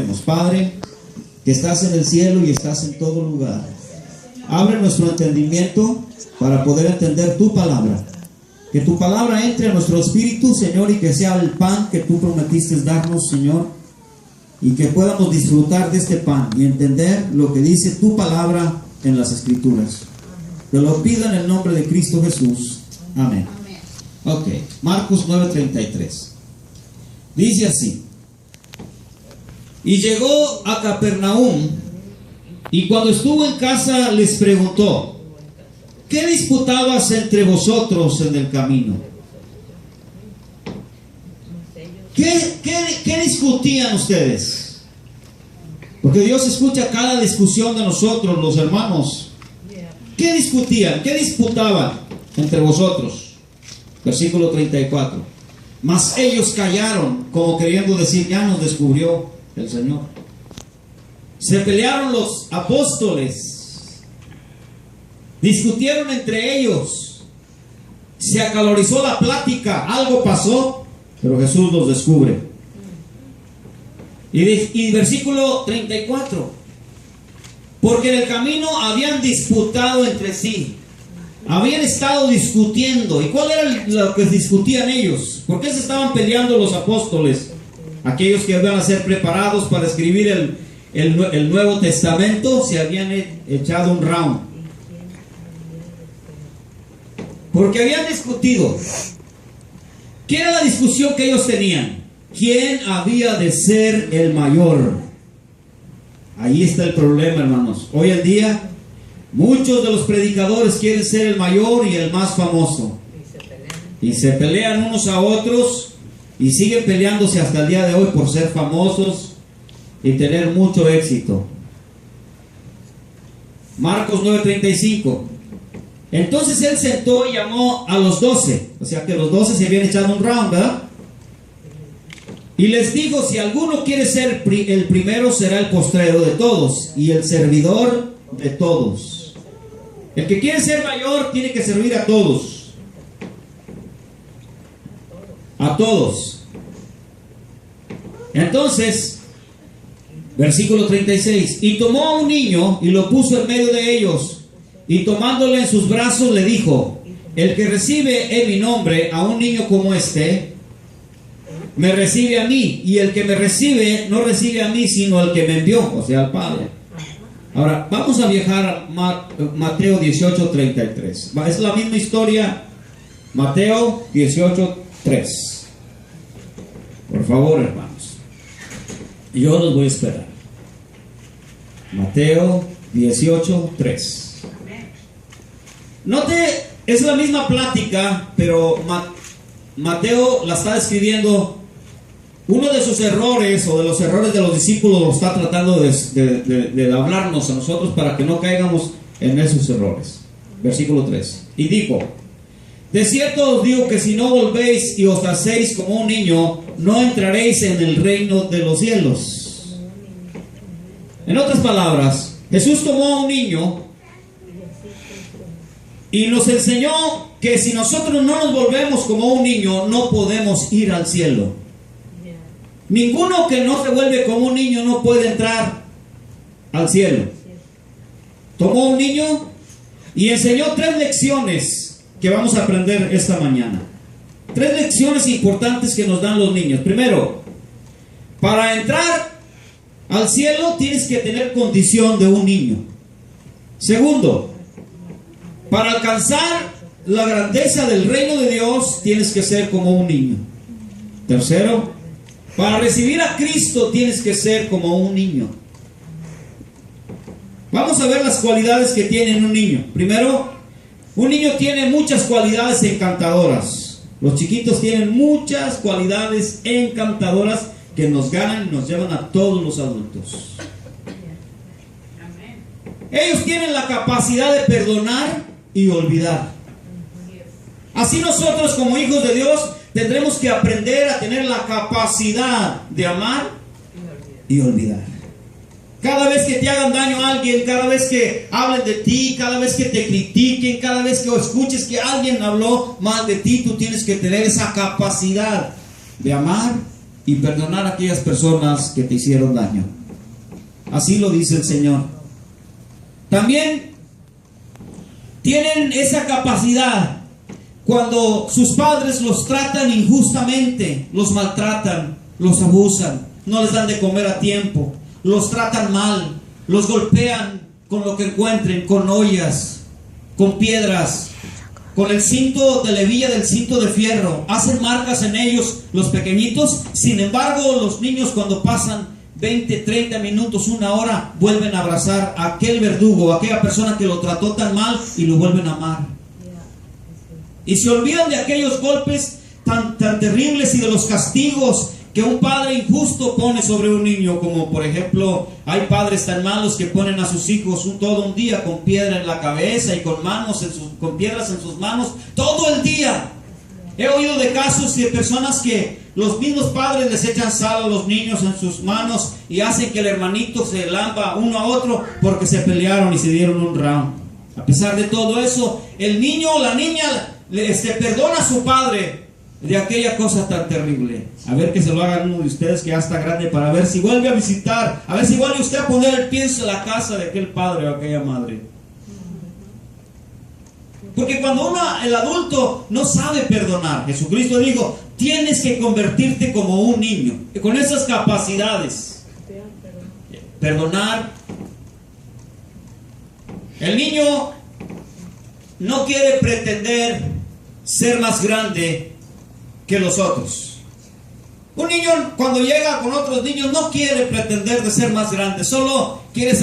oremos. Padre, que estás en el cielo y estás en todo lugar, abre nuestro entendimiento para poder entender tu palabra. Que tu palabra entre a nuestro espíritu, Señor, y que sea el pan que tú prometiste darnos, Señor, y que podamos disfrutar de este pan y entender lo que dice tu palabra en las Escrituras. Te lo pido en el nombre de Cristo Jesús. Amén. Ok, Marcos 9:33. Dice así: y llegó a Capernaum, y cuando estuvo en casa les preguntó: ¿qué disputabas entre vosotros en el camino? ¿Qué discutían ustedes? Porque Dios escucha cada discusión de nosotros, los hermanos. ¿Qué discutían? ¿Qué disputaban entre vosotros? Versículo 34. Mas ellos callaron, como queriendo decir: ya nos descubrió el Señor. Se pelearon los apóstoles, discutieron entre ellos, se acalorizó la plática, algo pasó, pero Jesús los descubre. Y versículo 34: porque en el camino habían disputado entre sí, habían estado discutiendo. ¿Y cuál era lo que discutían ellos? ¿Por qué se estaban peleando los apóstoles? Aquellos que iban a ser preparados para escribir el Nuevo Testamento se habían echado un round, porque habían discutido. ¿Qué era la discusión que ellos tenían? ¿Quién había de ser el mayor? Ahí está el problema, hermanos. Hoy en día muchos de los predicadores quieren ser el mayor y el más famoso, y se pelean unos a otros, y siguen peleándose hasta el día de hoy por ser famosos y tener mucho éxito. Marcos 9:35. Entonces él sentó y llamó a los 12, o sea que los 12 se habían echado un round, ¿verdad? Y les dijo: si alguno quiere ser el primero, será el postrero de todos y el servidor de todos. El que quiere ser mayor tiene que servir a todos. A todos. Entonces, versículo 36: y tomó a un niño y lo puso en medio de ellos, y tomándole en sus brazos le dijo: el que recibe en mi nombre a un niño como este, me recibe a mí, y el que me recibe no recibe a mí, sino al que me envió, o sea, al Padre. Ahora, vamos a viajar a Mateo 18:33. Es la misma historia. Mateo 18:3. Por favor, hermanos. Yo los voy a esperar. Mateo 18:3. Note, es la misma plática, pero Mateo la está describiendo. Uno de sus errores, o de los errores de los discípulos, lo está tratando de hablarnos a nosotros para que no caigamos en esos errores. Versículo 3. Y dijo: de cierto os digo que si no volvéis y os hacéis como un niño, no entraréis en el reino de los cielos. En otras palabras, Jesús tomó a un niño y nos enseñó que si nosotros no nos volvemos como un niño, no podemos ir al cielo. Ninguno que no se vuelve como un niño no puede entrar al cielo. Tomó a un niño y enseñó 3 lecciones que vamos a aprender esta mañana. 3 lecciones importantes que nos dan los niños. Primero, para entrar al cielo tienes que tener condición de un niño. Segundo, para alcanzar la grandeza del reino de Dios tienes que ser como un niño. Tercero, para recibir a Cristo tienes que ser como un niño. Vamos a ver las cualidades que tiene un niño. Primero, un niño tiene muchas cualidades encantadoras. Los chiquitos tienen muchas cualidades encantadoras que nos ganan y nos llevan a todos los adultos. Ellos tienen la capacidad de perdonar y olvidar. Así nosotros, como hijos de Dios, tendremos que aprender a tener la capacidad de amar y olvidar. Cada vez que te hagan daño a alguien, cada vez que hablen de ti, cada vez que te critiquen, cada vez que escuches que alguien habló mal de ti, tú tienes que tener esa capacidad de amar y perdonar a aquellas personas que te hicieron daño. Así lo dice el Señor. También tienen esa capacidad cuando sus padres los tratan injustamente, los maltratan, los abusan, no les dan de comer a tiempo, los tratan mal, los golpean con lo que encuentren, con ollas, con piedras, con el cinto de levilla del cinto de fierro, hacen marcas en ellos los pequeñitos. Sin embargo, los niños, cuando pasan 20, 30 minutos, una hora, vuelven a abrazar a aquel verdugo, a aquella persona que lo trató tan mal, y lo vuelven a amar. Y se olvidan de aquellos golpes tan terribles y de los castigos que un padre injusto pone sobre un niño. Como por ejemplo, hay padres tan malos que ponen a sus hijos todo un día con piedra en la cabeza y con piedras en sus manos todo el día. He oído de casos de personas que los mismos padres les echan sal a los niños en sus manos y hacen que el hermanito se lamba uno a otro porque se pelearon y se dieron un round. A pesar de todo eso, el niño o la niña perdona a su padre de aquella cosa tan terrible. A ver que se lo hagan uno de ustedes que ya está grande, para ver si vuelve a visitar, a ver si vuelve usted a poner el pie en la casa de aquel padre o aquella madre. Porque cuando el adulto no sabe perdonar, Jesucristo dijo, tienes que convertirte como un niño, con esas capacidades. Perdonar. El niño no quiere pretender ser más grande que los otros. Un niño, cuando llega con otros niños, no quiere pretender de ser más grande, solo quieres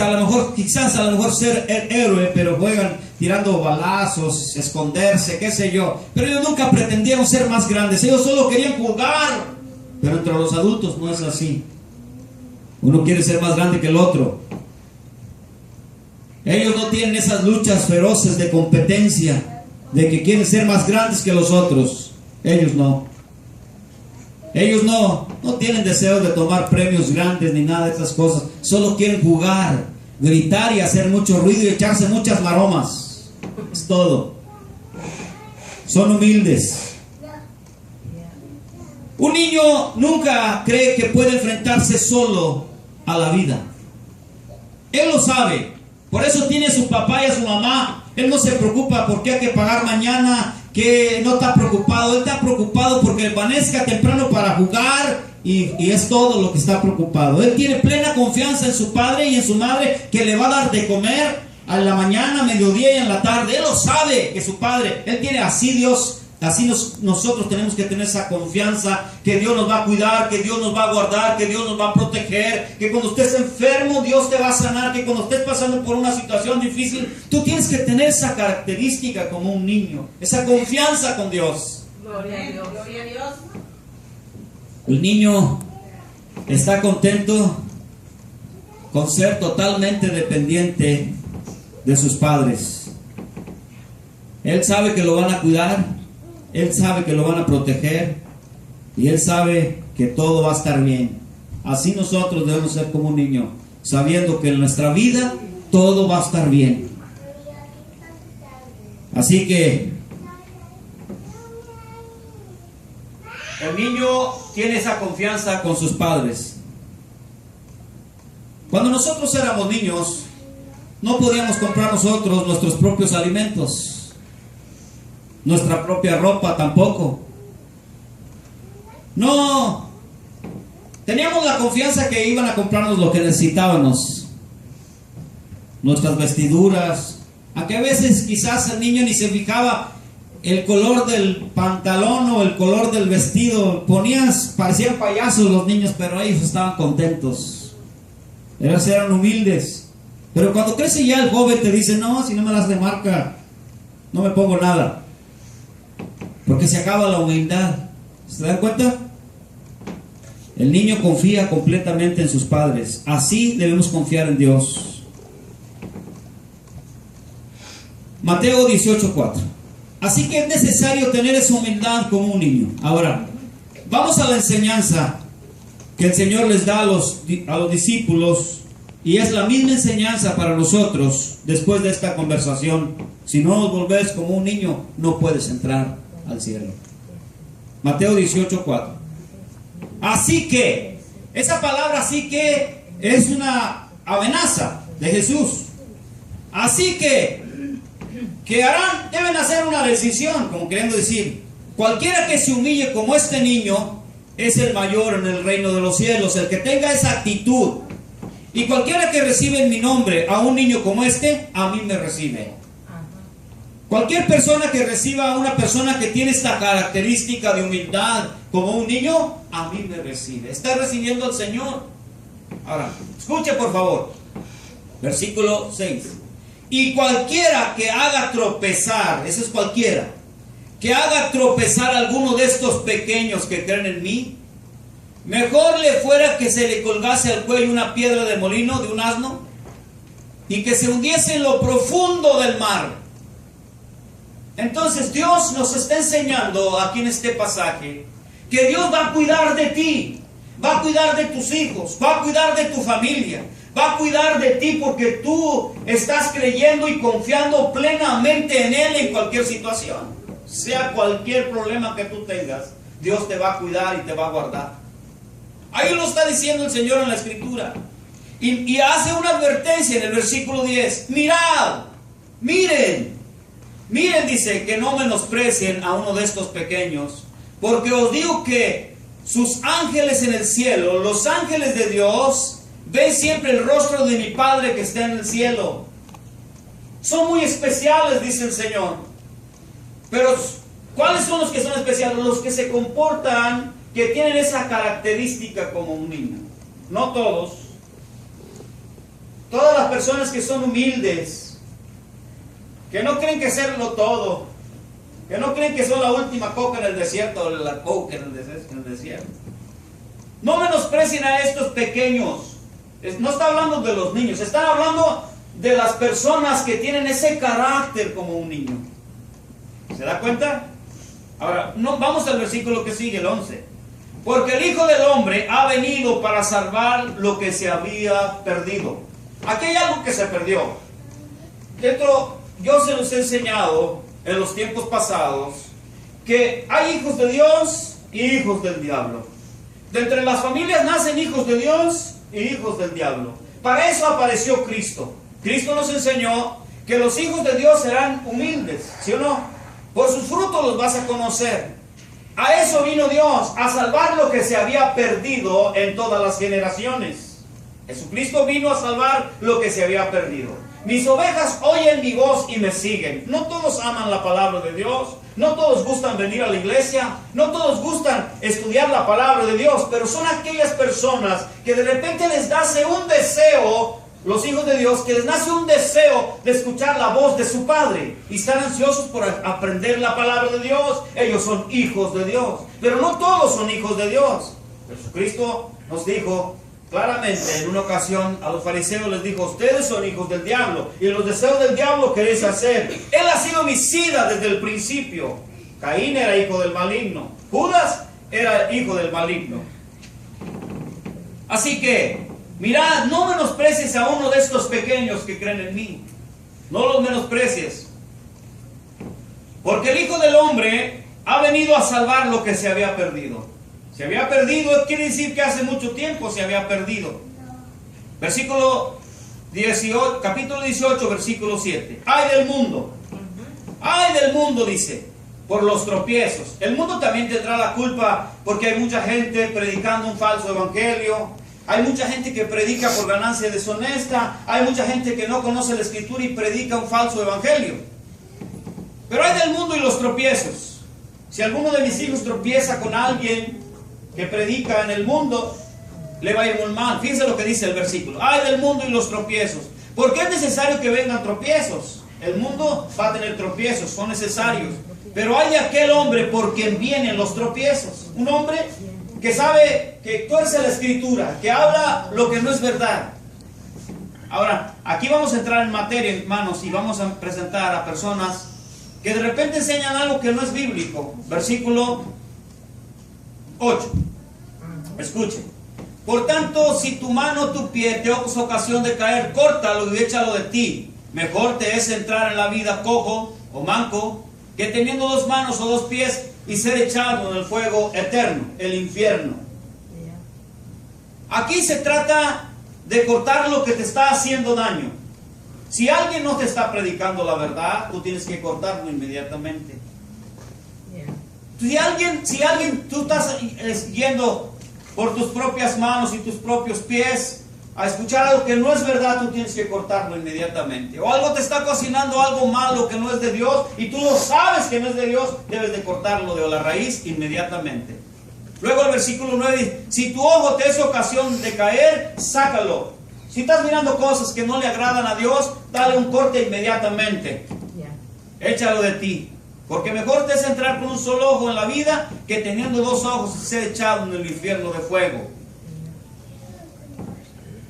quizás a lo mejor ser el héroe, pero juegan tirando balazos, esconderse, qué sé yo. Pero ellos nunca pretendieron ser más grandes, ellos solo querían jugar. Pero entre los adultos no es así. Uno quiere ser más grande que el otro. Ellos no tienen esas luchas feroces de competencia, de que quieren ser más grandes que los otros. Ellos no. Ellos no tienen deseo de tomar premios grandes ni nada de esas cosas. Solo quieren jugar, gritar y hacer mucho ruido y echarse muchas maromas. Es todo. Son humildes. Un niño nunca cree que puede enfrentarse solo a la vida. Él lo sabe. Por eso tiene a su papá y a su mamá. Él no se preocupa por qué hay que pagar mañana, que no está preocupado. Él está preocupado porque amanezca temprano para jugar y es todo lo que está preocupado. Él tiene plena confianza en su padre y en su madre, que le va a dar de comer a la mañana, mediodía y en la tarde. Él lo sabe, que su padre, él tiene así Dios. Así nosotros tenemos que tener esa confianza, que Dios nos va a cuidar, que Dios nos va a guardar, que Dios nos va a proteger, que cuando estés enfermo Dios te va a sanar, que cuando estés pasando por una situación difícil, tú tienes que tener esa característica como un niño, esa confianza con Dios. Gloria a Dios. Gloria a Dios. El niño está contento con ser totalmente dependiente de sus padres. Él sabe que lo van a cuidar. Él sabe que lo van a proteger y él sabe que todo va a estar bien. Así nosotros debemos ser como un niño, sabiendo que en nuestra vida todo va a estar bien. Así que el niño tiene esa confianza con sus padres. Cuando nosotros éramos niños, no podíamos comprar nosotros nuestros propios alimentos. Nuestra propia ropa tampoco. No. Teníamos la confianza que iban a comprarnos lo que necesitábamos. Nuestras vestiduras. Aunque a veces quizás el niño ni se fijaba el color del pantalón o el color del vestido. Parecían payasos los niños, pero ellos estaban contentos. Eran humildes. Pero cuando crece ya el joven te dice, no, si no me das de marca, no me pongo nada. Porque se acaba la humildad. ¿Se dan cuenta? El niño confía completamente en sus padres. Así debemos confiar en Dios. Mateo 18:4. Así que es necesario tener esa humildad como un niño. Ahora, vamos a la enseñanza que el Señor les da a los discípulos. Y es la misma enseñanza para nosotros después de esta conversación. Si no nos volvés como un niño, no puedes entrar al cielo. Mateo 18:4. Así que, esa palabra así que es una amenaza de Jesús. Así que harán, deben hacer una decisión, como queriendo decir, cualquiera que se humille como este niño es el mayor en el reino de los cielos. El que tenga esa actitud, y cualquiera que recibe en mi nombre a un niño como este, a mí me recibe. Cualquier persona que reciba a una persona que tiene esta característica de humildad como un niño, a mí me recibe. Está recibiendo al Señor. Ahora, escuche por favor. Versículo 6. Y cualquiera que haga tropezar, eso es cualquiera, que haga tropezar a alguno de estos pequeños que creen en mí, mejor le fuera que se le colgase al cuello una piedra de molino de un asno y que se hundiese en lo profundo del mar. Entonces Dios nos está enseñando aquí en este pasaje que Dios va a cuidar de ti, va a cuidar de tus hijos, va a cuidar de tu familia, va a cuidar de ti porque tú estás creyendo y confiando plenamente en Él en cualquier situación. Sea cualquier problema que tú tengas, Dios te va a cuidar y te va a guardar. Ahí lo está diciendo el Señor en la Escritura. Y hace una advertencia en el versículo 10. Mirad, miren, dice, que no menosprecien a uno de estos pequeños, porque os digo que sus ángeles en el cielo, los ángeles de Dios, ven siempre el rostro de mi Padre que está en el cielo. Son muy especiales, dice el Señor. Pero, ¿cuáles son los que son especiales? Los que se comportan, que tienen esa característica como un niño. No todos. Todas las personas que son humildes, que no creen que serlo todo, que no creen que son la última coca en el desierto, o la coca en el desierto. No menosprecien a estos pequeños. No está hablando de los niños, está hablando de las personas que tienen ese carácter como un niño. ¿Se da cuenta? Ahora, vamos al versículo que sigue, el 11. Porque el Hijo del Hombre ha venido para salvar lo que se había perdido. Aquí hay algo que se perdió. Yo se los he enseñado en los tiempos pasados que hay hijos de Dios y hijos del diablo. De entre las familias nacen hijos de Dios y hijos del diablo. Para eso apareció Cristo. Cristo nos enseñó que los hijos de Dios serán humildes, ¿sí o no? Por sus frutos los vas a conocer. A eso vino Dios, a salvar lo que se había perdido en todas las generaciones. Jesucristo vino a salvar lo que se había perdido. Mis ovejas oyen mi voz y me siguen. No todos aman la palabra de Dios, no todos gustan venir a la iglesia, no todos gustan estudiar la palabra de Dios, pero son aquellas personas que de repente les nace un deseo, los hijos de Dios, que les nace un deseo de escuchar la voz de su Padre y están ansiosos por aprender la palabra de Dios. Ellos son hijos de Dios, pero no todos son hijos de Dios. Jesucristo nos dijo claramente en una ocasión a los fariseos, les dijo: ustedes son hijos del diablo y los deseos del diablo queréis hacer. Él ha sido homicida desde el principio. Caín era hijo del maligno, Judas era hijo del maligno. Así que mirad, no menosprecies a uno de estos pequeños que creen en mí. No los menosprecies. Porque el Hijo del Hombre ha venido a salvar lo que se había perdido. Se había perdido, quiere decir que hace mucho tiempo se había perdido. Versículo 18, capítulo 18, versículo 7. Ay del mundo. Ay del mundo, dice, por los tropiezos. El mundo también tendrá la culpa porque hay mucha gente predicando un falso evangelio. Hay mucha gente que predica por ganancia deshonesta. Hay mucha gente que no conoce la Escritura y predica un falso evangelio. Pero hay del mundo y los tropiezos. Si alguno de mis hijos tropieza con alguien que predica en el mundo, le va a ir muy mal. Fíjense lo que dice el versículo. Hay del mundo y los tropiezos. ¿Por qué es necesario que vengan tropiezos? El mundo va a tener tropiezos, son necesarios. Pero hay de aquel hombre por quien vienen los tropiezos. Un hombre que sabe, que tuerce la Escritura, que habla lo que no es verdad. Ahora, aquí vamos a entrar en materia, hermanos, y vamos a presentar a personas que de repente enseñan algo que no es bíblico. Versículo 8. Escuchen. Por tanto, si tu mano o tu pie te es ocasión de caer, córtalo y échalo de ti. Mejor te es entrar en la vida cojo o manco, que teniendo dos manos o dos pies y ser echado en el fuego eterno, el infierno. Aquí se trata de cortar lo que te está haciendo daño. Si alguien no te está predicando la verdad, tú tienes que cortarlo inmediatamente. Si alguien, tú estás yendo por tus propias manos y tus propios pies a escuchar algo que no es verdad, tú tienes que cortarlo inmediatamente. O algo te está cocinando algo malo que no es de Dios y tú lo sabes que no es de Dios, debes de cortarlo de la raíz inmediatamente. Luego el versículo 9 dice, si tu ojo te es ocasión de caer, sácalo. Si estás mirando cosas que no le agradan a Dios, dale un corte inmediatamente. Échalo de ti. Porque mejor te es entrar con un solo ojo en la vida que teniendo dos ojos y ser echado en el infierno de fuego.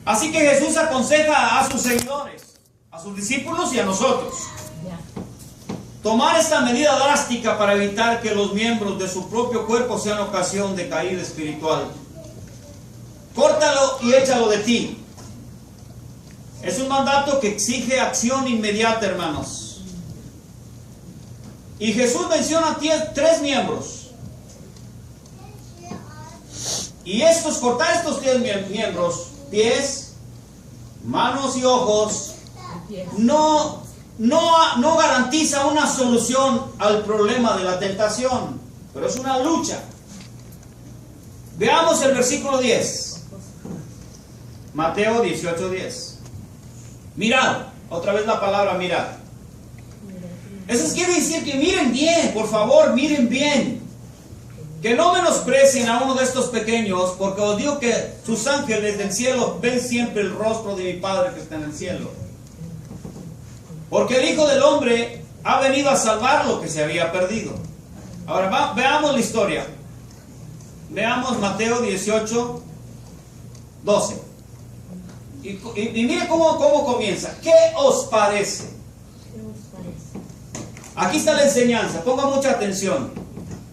Así que Jesús aconseja a sus seguidores, a sus discípulos y a nosotros, tomar esta medida drástica para evitar que los miembros de su propio cuerpo sean ocasión de caída espiritual. Córtalo y échalo de ti. Es un mandato que exige acción inmediata, hermanos. Y Jesús menciona 3 miembros. Y cortar estos 3 miembros, pies, manos y ojos, no garantiza una solución al problema de la tentación, pero es una lucha. Veamos el versículo 10. Mateo 18:10. Mirad, otra vez la palabra mirad. Eso quiere decir que miren bien, por favor, miren bien. Que no menosprecien a uno de estos pequeños, porque os digo que sus ángeles del cielo ven siempre el rostro de mi Padre que está en el cielo. Porque el Hijo del Hombre ha venido a salvar lo que se había perdido. Ahora veamos la historia. Veamos Mateo 18:12. Y mire cómo comienza. ¿Qué os parece? Aquí está la enseñanza, ponga mucha atención.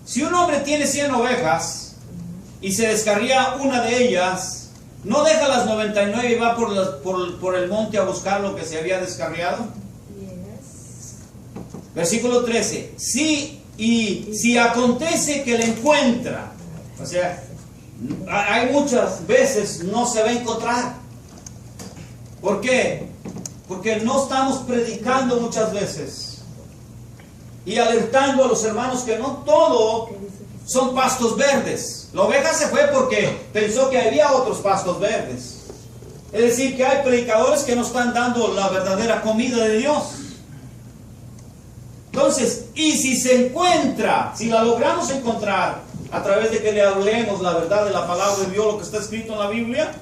Si un hombre tiene 100 ovejas y se descarría una de ellas, ¿no deja las 99 y va por el monte a buscar lo que se había descarriado? Versículo 13. Si acontece que le encuentra, o sea, hay muchas veces no se va a encontrar. ¿Por qué? Porque no estamos predicando muchas veces y alertando a los hermanos que no todo son pastos verdes. La oveja se fue porque pensó que había otros pastos verdes. Es decir, que hay predicadores que no están dando la verdadera comida de Dios. Entonces, y si se encuentra, si la logramos encontrar a través de que le hablemos la verdad de la palabra de Dios, lo que está escrito en la Biblia,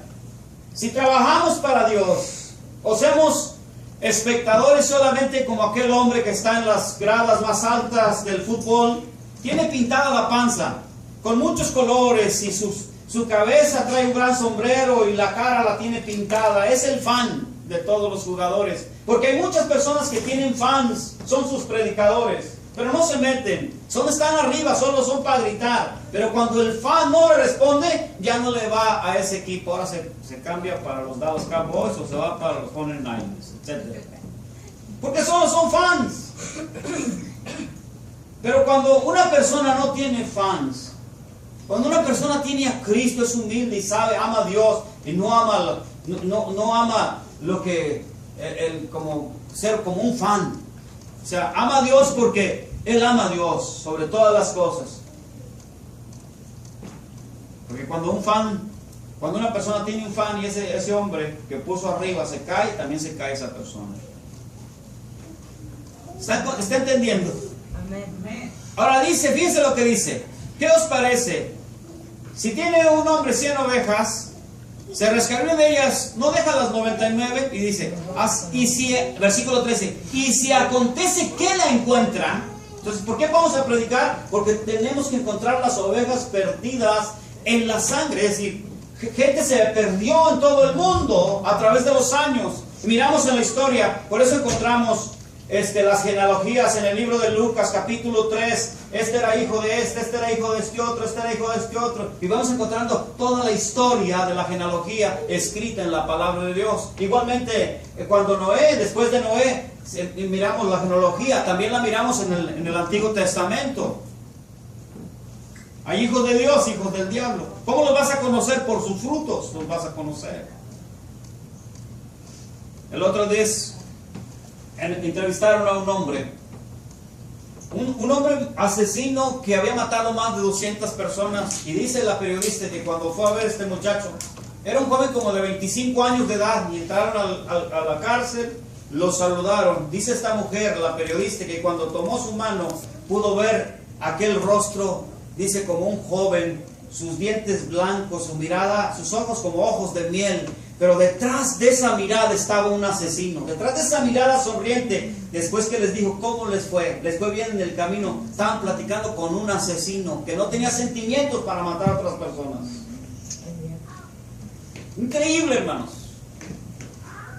si trabajamos para Dios, o seamos espectadores solamente como aquel hombre que está en las gradas más altas del fútbol, tiene pintada la panza con muchos colores y su cabeza trae un gran sombrero y la cara la tiene pintada. Es el fan de todos los jugadores, porque hay muchas personas que tienen fans, son sus predicadores, pero no se meten, están arriba, solo son para gritar. Pero cuando el fan no le responde, ya no le va a ese equipo. Ahora se cambia para los Dallas Cowboys o se va para los 49ers, etc. Porque solo son fans. Pero cuando una persona no tiene fans, cuando una persona tiene a Cristo, es humilde y sabe, ama a Dios y no ama lo que como ser como un fan. O sea, ama a Dios porque Él ama a Dios sobre todas las cosas. Porque cuando una persona tiene un fan y ese hombre que puso arriba se cae, también se cae esa persona. ¿Está entendiendo? Amén. Ahora dice, fíjense lo que dice. ¿Qué os parece? Si tiene un hombre 100 ovejas, se rescarrió de ellas, no deja las 99 y dice, versículo 13, y si acontece que la encuentra, entonces, ¿por qué vamos a predicar? Porque tenemos que encontrar las ovejas perdidas en la sangre. Es decir, gente se perdió en todo el mundo a través de los años. Miramos en la historia, por eso encontramos las genealogías en el libro de Lucas, capítulo 3. Este era hijo de este era hijo de este otro, este era hijo de este otro. Y vamos encontrando toda la historia de la genealogía escrita en la palabra de Dios. Igualmente, cuando después de Noé, miramos la genealogía, también la miramos en el Antiguo Testamento. Hay hijos de Dios, hijos del diablo. ¿Cómo los vas a conocer? Por sus frutos los vas a conocer. El otro día entrevistaron a un hombre. Un hombre asesino que había matado más de 200 personas. Y dice la periodista que cuando fue a ver a este muchacho, era un joven como de 25 años de edad. Y entraron a la cárcel, lo saludaron. Dice esta mujer, la periodista, que cuando tomó su mano pudo ver aquel rostro, dice, como un joven, sus dientes blancos, su mirada, sus ojos como ojos de miel. Pero detrás de esa mirada estaba un asesino. Detrás de esa mirada sonriente, después que les dijo cómo les fue bien en el camino, estaban platicando con un asesino que no tenía sentimientos para matar a otras personas. Increíble, hermanos.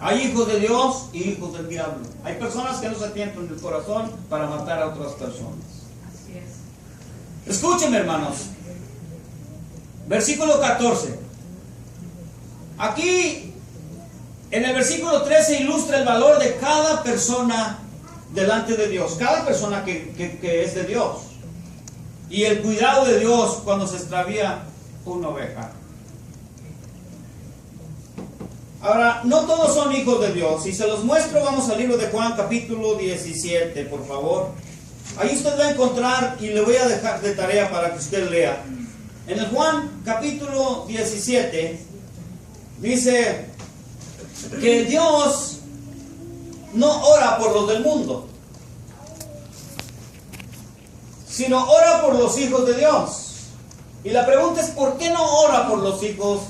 Hay hijos de Dios y hijos del diablo. Hay personas que no se tientan el corazón para matar a otras personas. Así es. Escúchenme, hermanos. Versículo 14. Aquí, en el versículo 13, ilustra el valor de cada persona delante de Dios. Cada persona que es de Dios. Y el cuidado de Dios cuando se extravía una oveja. Ahora, no todos son hijos de Dios. Si se los muestro, vamos al libro de Juan, capítulo 17, por favor. Ahí usted va a encontrar, y le voy a dejar de tarea para que usted lea. En el Juan, capítulo 17, dice que Dios no ora por los del mundo, sino ora por los hijos de Dios. Y la pregunta es, ¿por qué no ora por los hijos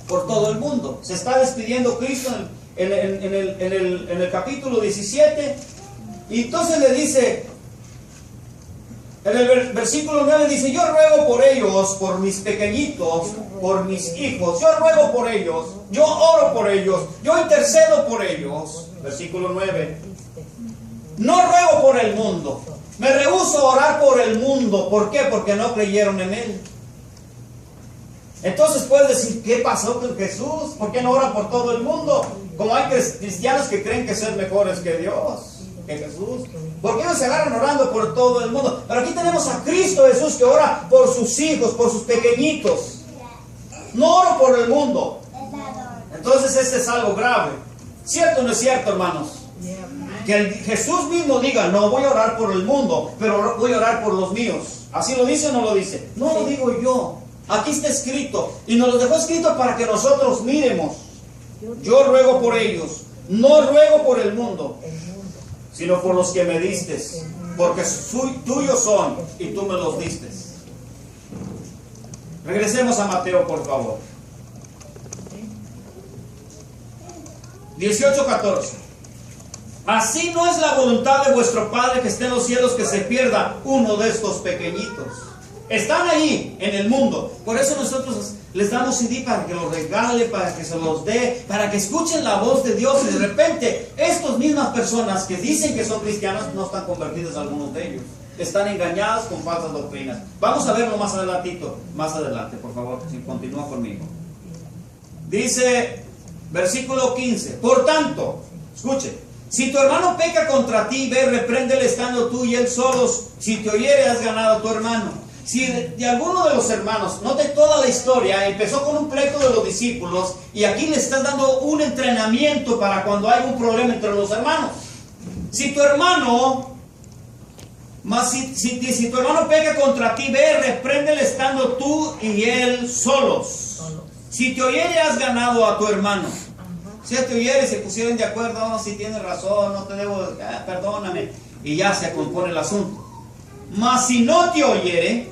por todo el mundo? Se está despidiendo Cristo en el capítulo 17. Y entonces le dice, en el versículo 9 dice, yo ruego por ellos, por mis pequeñitos, por mis hijos, yo ruego por ellos, yo oro por ellos, yo intercedo por ellos. Versículo 9. No ruego por el mundo, me rehúso a orar por el mundo. ¿Por qué? Porque no creyeron en Él. Entonces puedes decir, ¿qué pasó con Jesús? ¿Por qué no ora por todo el mundo? Como hay cristianos que creen que son mejores que Dios, que Jesús. ¿Por qué no se agarran orando por todo el mundo? Pero aquí tenemos a Cristo Jesús que ora por sus hijos, por sus pequeñitos. No oro por el mundo. Entonces este es algo grave. ¿Cierto o no es cierto, hermanos? Que Jesús mismo diga, no voy a orar por el mundo, pero voy a orar por los míos. ¿Así lo dice o no lo dice? No lo digo yo. Aquí está escrito. Y nos lo dejó escrito para que nosotros miremos. Yo ruego por ellos. No ruego por el mundo, sino por los que me diste, porque tuyos son y tú me los diste. Regresemos a Mateo, por favor. 18:14. Así no es la voluntad de vuestro Padre que esté en los cielos que se pierda uno de estos pequeñitos. Están ahí en el mundo. Por eso nosotros les damos CD para que los regale, para que se los dé, para que escuchen la voz de Dios. Y de repente, estas mismas personas que dicen que son cristianas no están convertidos, algunos de ellos. Están engañados con falsas doctrinas. Vamos a verlo más adelantito. Más adelante, por favor, si continúa conmigo. Dice, versículo 15. Por tanto, escuche. Si tu hermano peca contra ti, ve, repréndele estando tú y él solos. Si te oyere, has ganado a tu hermano. Si de alguno de los hermanos, note toda la historia, empezó con un pleito de los discípulos y aquí le están dando un entrenamiento para cuando hay un problema entre los hermanos. Si tu hermano, si tu hermano peca contra ti, ve, repréndele estando tú y él solos. Si te oyere, has ganado a tu hermano. Si te oyere, se pusieron de acuerdo, no, si tienes razón, no te debo, perdóname, y ya se compone el asunto. Mas si no te oyere,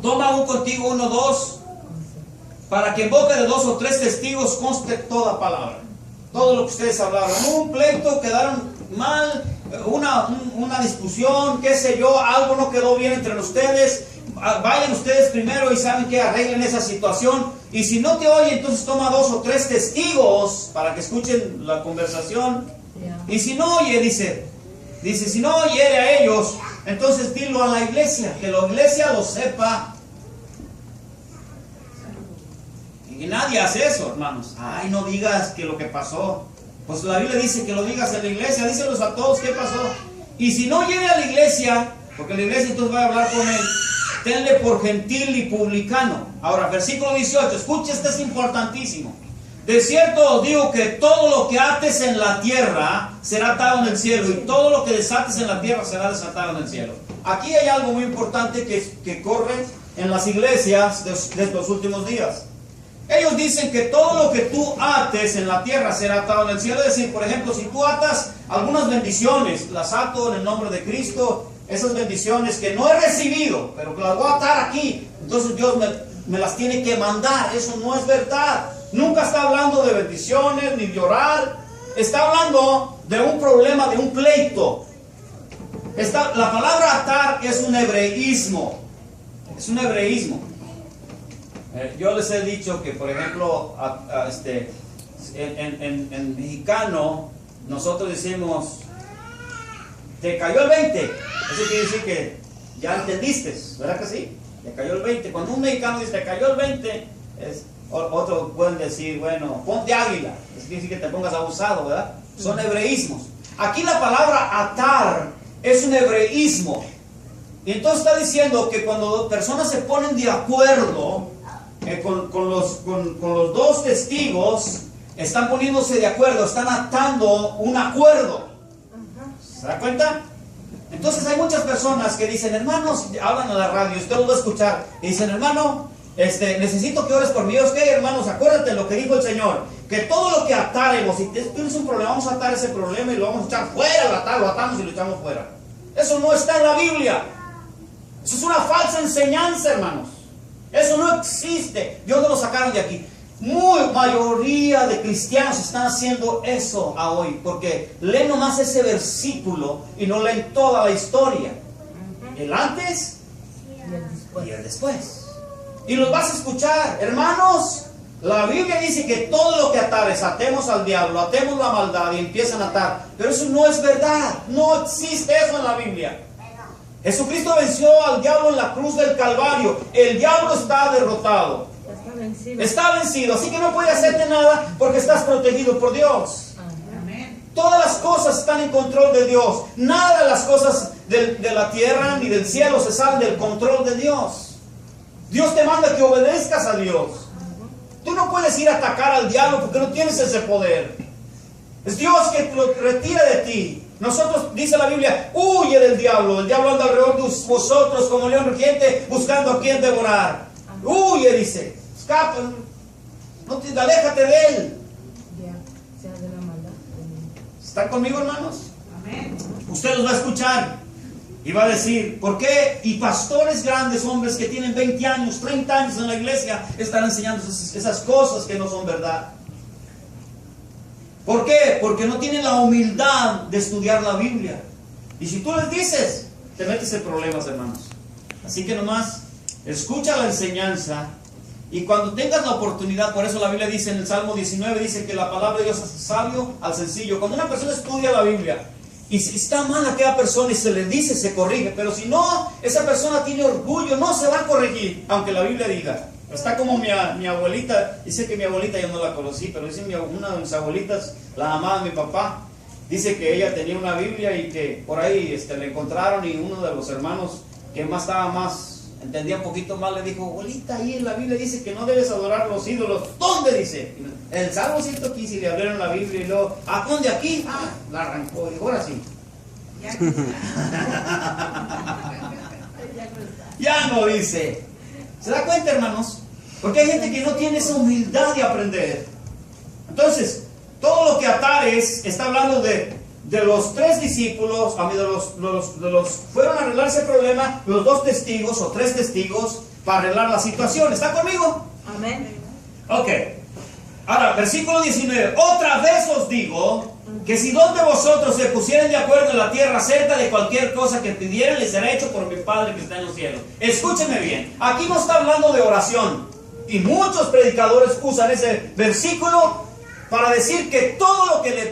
toma aún contigo 1 o 2, para que en boca de 2 o 3 testigos conste toda palabra. Todo lo que ustedes hablaron. Un pleito, quedaron mal, una discusión, qué sé yo, algo no quedó bien entre ustedes. Vayan ustedes primero y saben que arreglen esa situación. Y si no te oye, entonces toma 2 o 3 testigos para que escuchen la conversación. Y si no oye, dice, si no oyere a ellos, entonces dilo a la iglesia, que la iglesia lo sepa. Y nadie hace eso, hermanos. Ay, no digas que lo que pasó. Pues la Biblia dice que lo digas en la iglesia. Díselos a todos qué pasó. Y si no oyere a la iglesia, porque la iglesia entonces va a hablar con él, tenle por gentil y publicano. Ahora, versículo 18, escuche, este es importantísimo. De cierto os digo que todo lo que ates en la tierra será atado en el cielo, y todo lo que desates en la tierra será desatado en el cielo. Aquí hay algo muy importante que corre en las iglesias de estos últimos días. Ellos dicen que todo lo que tú ates en la tierra será atado en el cielo. Es decir, por ejemplo, si tú atas algunas bendiciones, las ato en el nombre de Cristo, esas bendiciones que no he recibido, pero que las voy a atar aquí, entonces Dios me las tiene que mandar. Eso no es verdad. Nunca está hablando de bendiciones ni de orar. Está hablando de un problema, de un pleito. La palabra atar es un hebreísmo. Es un hebreísmo. Yo les he dicho que, por ejemplo, en mexicano, nosotros decimos, te cayó el 20. Eso quiere decir que ya entendiste, ¿verdad que sí? Te cayó el 20. Cuando un mexicano dice, te cayó el 20, otros pueden decir, bueno, ponte águila. Eso quiere decir que te pongas abusado, ¿verdad? Son hebreísmos. Aquí la palabra atar es un hebreísmo. Y entonces está diciendo que cuando personas se ponen de acuerdo con los dos testigos, están poniéndose de acuerdo, están atando un acuerdo. ¿Se da cuenta? Entonces hay muchas personas que dicen, hermanos, hablan a la radio, usted lo va a escuchar, y dicen, hermano, necesito que ores por mí. Ok, hermanos, acuérdate lo que dijo el Señor, que todo lo que ataremos, si tienes un problema, vamos a atar ese problema y lo vamos a echar fuera, lo atamos y lo echamos fuera. Eso no está en la Biblia. Eso es una falsa enseñanza, hermanos. Eso no existe. Dios no lo sacaron de aquí. Mayoría de cristianos están haciendo eso a hoy, porque leen nomás ese versículo y no leen toda la historia. El antes y el después. Y los vas a escuchar, hermanos. La Biblia dice que todo lo que atares, atemos al diablo, atemos la maldad, y empiezan a atar. Pero eso no es verdad. No existe eso en la Biblia. Jesucristo venció al diablo en la cruz del Calvario. El diablo está derrotado. Está vencido. Así que no puede hacerte nada porque estás protegido por Dios. Amén. Todas las cosas están en control de Dios. Nada de las cosas de la tierra ni del cielo se salen del control de Dios. Dios te manda que obedezcas a Dios. Tú no puedes ir a atacar al diablo porque no tienes ese poder. Es Dios que lo retira de ti. Nosotros, dice la Biblia, huye del diablo. El diablo anda alrededor de vosotros como león rugiente buscando a quien devorar. Huye, dice. Escapa. Aléjate de él. ¿Están conmigo, hermanos? Amén. Usted los va a escuchar y va a decir, ¿por qué? Y pastores grandes, hombres que tienen 20 años, 30 años en la iglesia, están enseñando esas cosas que no son verdad. ¿Por qué? Porque no tienen la humildad de estudiar la Biblia. Y si tú les dices, te metes en problemas, hermanos. Así que nomás escucha la enseñanza. Y cuando tengas la oportunidad, por eso la Biblia dice en el Salmo 19, dice que la palabra de Dios hace sabio al sencillo. Cuando una persona estudia la Biblia, y si está mal a aquella persona y se le dice, se corrige. Pero si no, esa persona tiene orgullo, no se va a corregir, aunque la Biblia diga. Está como mi abuelita. Dice que mi abuelita yo no la conocí, pero dice una de mis abuelitas, la mamá de mi papá, dice que ella tenía una Biblia y que por ahí la encontraron, y uno de los hermanos que entendía un poquito más, le dijo, abuelita, ahí en la Biblia dice que no debes adorar los ídolos. ¿Dónde dice? En el Salmo 115, y le abrieron la Biblia y luego, ¿a dónde? Aquí. La arrancó, y dijo, ahora sí. Ya no dice. ¿Se da cuenta, hermanos? Porque hay gente que no tiene esa humildad de aprender. Entonces, todo lo que atares, está hablando de los tres discípulos, fueron a arreglar ese problema, los dos testigos o tres testigos para arreglar la situación. ¿Está conmigo? Amén. Ok. Ahora, versículo 19. Otra vez os digo que si dos de vosotros se pusieren de acuerdo en la tierra acerca de cualquier cosa que pidieren, les será hecho por mi Padre que está en los cielos. Escúcheme bien. Aquí no está hablando de oración. Y muchos predicadores usan ese versículo para decir que todo lo que le